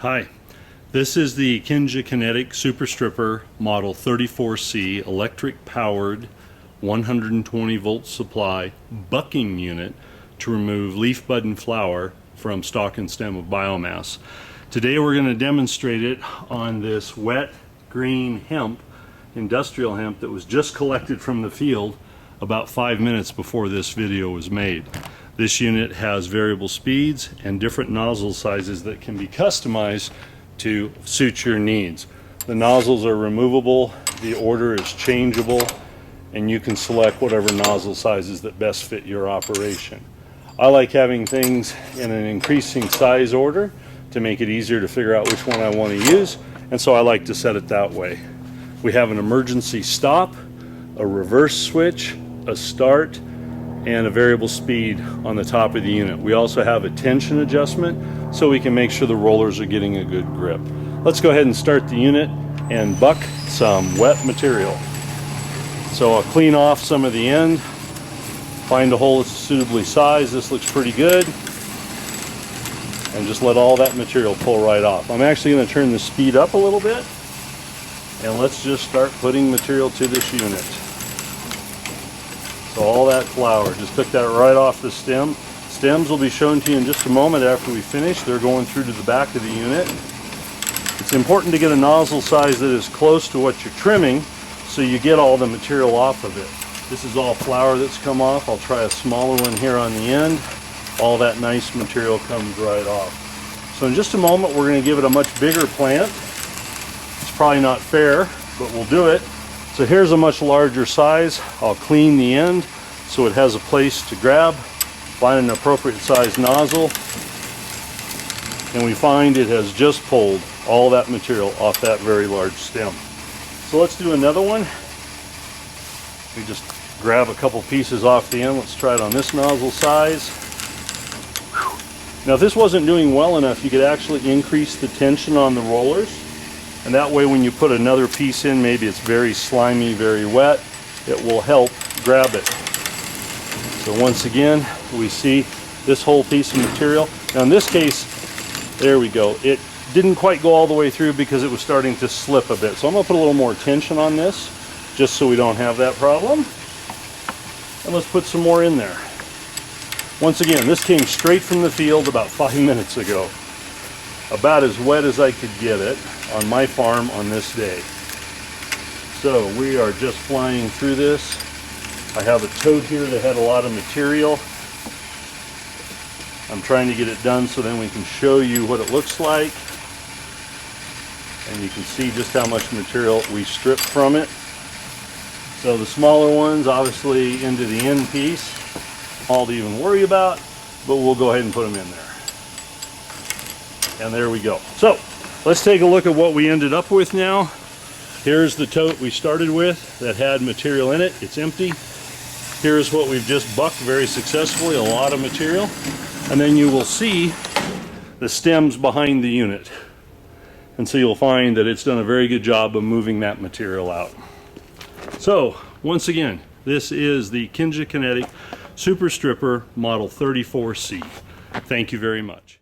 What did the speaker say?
Hi, this is the KiiNjA Super Stripper Model 34C electric powered 120 volt supply bucking unit to remove leaf, bud, and flower from stalk and stem of biomass. Today we're going to demonstrate it on this wet green hemp, industrial hemp that was just collected from the field about 5 minutes before this video was made. This unit has variable speeds and different nozzle sizes that can be customized to suit your needs. The nozzles are removable, the order is changeable, and you can select whatever nozzle sizes that best fit your operation. I like having things in an increasing size order to make it easier to figure out which one I want to use, and so I like to set it that way. We have an emergency stop, a reverse switch, a start, and a variable speed on the top of the unit. We also have a tension adjustment so we can make sure the rollers are getting a good grip. Let's go ahead and start the unit and buck some wet material. So I'll clean off some of the end, find a hole that's suitably sized. This looks pretty good, and just let all that material pull right off. I'm actually going to turn the speed up a little bit, and let's just start putting material to this unit. So all that flower, just took that right off the stem. Stems will be shown to you in just a moment after we finish. They're going through to the back of the unit. It's important to get a nozzle size that is close to what you're trimming so you get all the material off of it. This is all flower that's come off. I'll try a smaller one here on the end. All that nice material comes right off. So in just a moment we're going to give it a much bigger plant. It's probably not fair, but we'll do it. So here's a much larger size. I'll clean the end so it has a place to grab, find an appropriate size nozzle, and we find it has just pulled all that material off that very large stem. So let's do another one. We just grab a couple pieces off the end. Let's try it on this nozzle size. Now if this wasn't doing well enough, you could actually increase the tension on the rollers. And that way when you put another piece in, maybe it's very slimy, very wet, it will help grab it. So once again, we see this whole piece of material. Now in this case, there we go. It didn't quite go all the way through because it was starting to slip a bit. So I'm going to put a little more tension on this, just so we don't have that problem. And let's put some more in there. Once again, this came straight from the field about 5 minutes ago. About as wet as I could get it on my farm on this day. So we are just flying through this. I have a tote here that had a lot of material. I'm trying to get it done so then we can show you what it looks like. And you can see just how much material we stripped from it. So the smaller ones obviously into the end piece, all to even worry about, but we'll go ahead and put them in there. And there we go. So let's take a look at what we ended up with now. Here's the tote we started with that had material in it. It's empty. Here's what we've just bucked very successfully, a lot of material. And then you will see the stems behind the unit. And so you'll find that it's done a very good job of moving that material out. So once again, this is the KiiNjA Super Stripper Model 34C. Thank you very much.